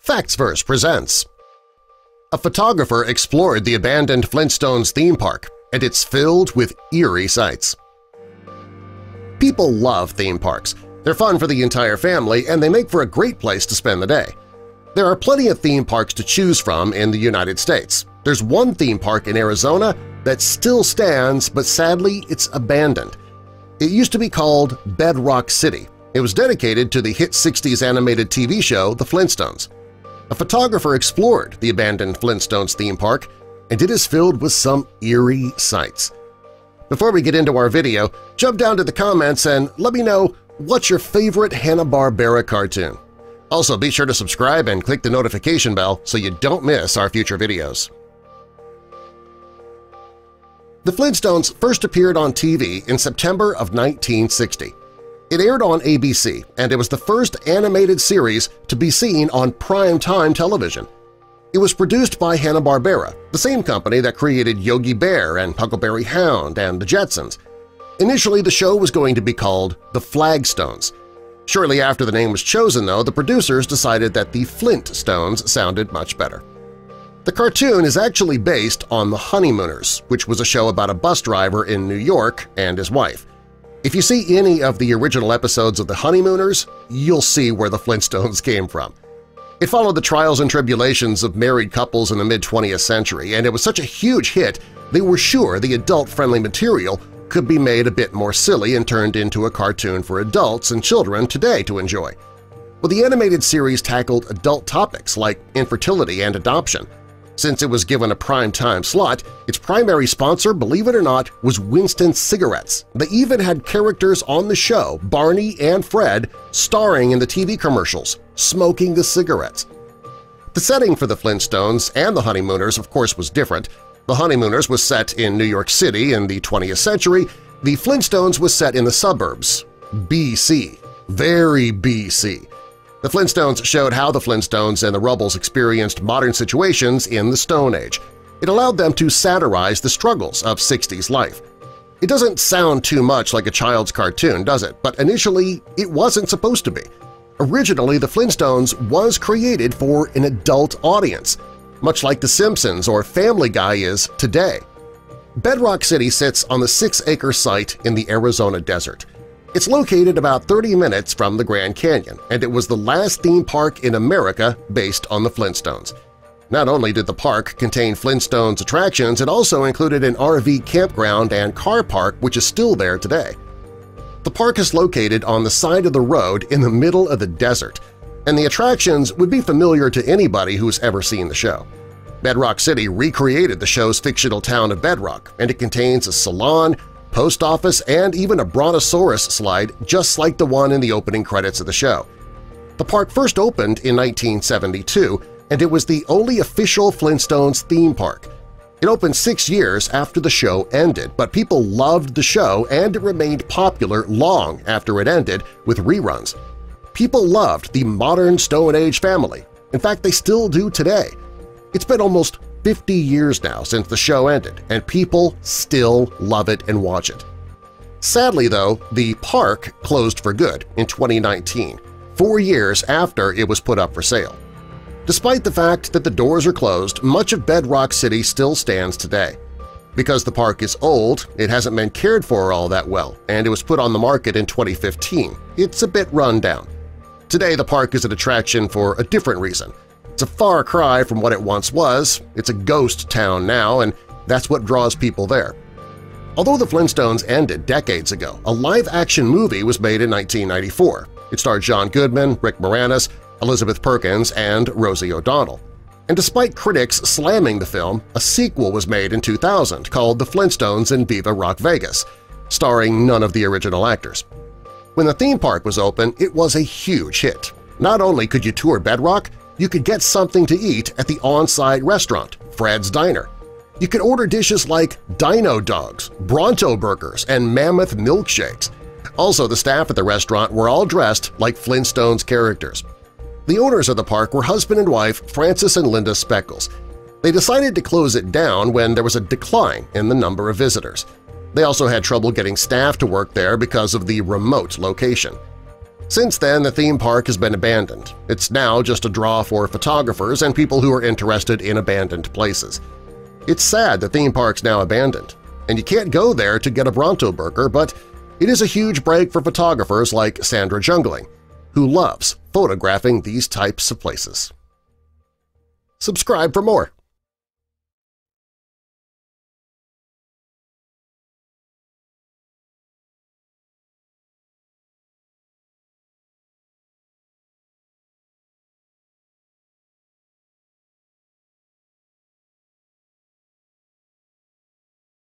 Factsverse presents. A photographer explored the abandoned Flintstones theme park, and it's filled with eerie sights. People love theme parks. They're fun for the entire family, and they make for a great place to spend the day. There are plenty of theme parks to choose from in the United States. There's one theme park in Arizona that still stands, but sadly it's abandoned. It used to be called Bedrock City. It was dedicated to the hit 60s animated TV show The Flintstones. A photographer explored the abandoned Flintstones theme park, and it is filled with some eerie sights. Before we get into our video, jump down to the comments and let me know what's your favorite Hanna-Barbera cartoon. Also, be sure to subscribe and click the notification bell so you don't miss our future videos. The Flintstones first appeared on TV in September of 1960. It aired on ABC, and it was the first animated series to be seen on prime-time television. It was produced by Hanna-Barbera, the same company that created Yogi Bear and Huckleberry Hound and the Jetsons. Initially, the show was going to be called The Flagstones. Shortly after the name was chosen, though, the producers decided that the Flintstones sounded much better. The cartoon is actually based on The Honeymooners, which was a show about a bus driver in New York and his wife. If you see any of the original episodes of The Honeymooners, you'll see where the Flintstones came from. It followed the trials and tribulations of married couples in the mid-20th century, and it was such a huge hit they were sure the adult-friendly material could be made a bit more silly and turned into a cartoon for adults and children today to enjoy. Well, the animated series tackled adult topics like infertility and adoption. Since it was given a prime-time slot, its primary sponsor, believe it or not, was Winston Cigarettes. They even had characters on the show, Barney and Fred, starring in the TV commercials, smoking the cigarettes. The setting for the Flintstones and the Honeymooners, of course, was different. The Honeymooners was set in New York City in the 20th century. The Flintstones was set in the suburbs, BC, very BC. The Flintstones showed how the Flintstones and the Rubbles experienced modern situations in the Stone Age. It allowed them to satirize the struggles of 60s life. It doesn't sound too much like a child's cartoon, does it? But initially, it wasn't supposed to be. Originally, The Flintstones was created for an adult audience, much like The Simpsons or Family Guy is today. Bedrock City sits on the 6-acre site in the Arizona desert. It's located about 30 minutes from the Grand Canyon, and it was the last theme park in America based on the Flintstones. Not only did the park contain Flintstones attractions, it also included an RV campground and car park which is still there today. The park is located on the side of the road in the middle of the desert, and the attractions would be familiar to anybody who's ever seen the show. Bedrock City recreated the show's fictional town of Bedrock, and it contains a salon, post office, and even a brontosaurus slide just like the one in the opening credits of the show. The park first opened in 1972, and it was the only official Flintstones theme park. It opened 6 years after the show ended, but people loved the show and it remained popular long after it ended with reruns. People loved the modern Stone Age family. In fact, they still do today. It's been almost 50 years now since the show ended, and people still love it and watch it. Sadly, though, the park closed for good in 2019, 4 years after it was put up for sale. Despite the fact that the doors are closed, much of Bedrock City still stands today. Because the park is old, it hasn't been cared for all that well, and it was put on the market in 2015. It's a bit run down. Today, the park is an attraction for a different reason. It's a far cry from what it once was. It's a ghost town now, and that's what draws people there. Although the Flintstones ended decades ago, a live-action movie was made in 1994. It starred John Goodman, Rick Moranis, Elizabeth Perkins, and Rosie O'Donnell. And despite critics slamming the film, a sequel was made in 2000 called The Flintstones in Viva Rock Vegas, starring none of the original actors. When the theme park was open, it was a huge hit. Not only could you tour Bedrock, you could get something to eat at the on-site restaurant, Fred's Diner. You could order dishes like Dino Dogs, Bronto Burgers, and Mammoth Milkshakes. Also, the staff at the restaurant were all dressed like Flintstones characters. The owners of the park were husband and wife Francis and Linda Speckles. They decided to close it down when there was a decline in the number of visitors. They also had trouble getting staff to work there because of the remote location. Since then, the theme park has been abandoned. It's now just a draw for photographers and people who are interested in abandoned places. It's sad the theme park's now abandoned, and you can't go there to get a Bronto Burger, but it is a huge break for photographers like Sandra Jungling, who loves photographing these types of places. Subscribe for more.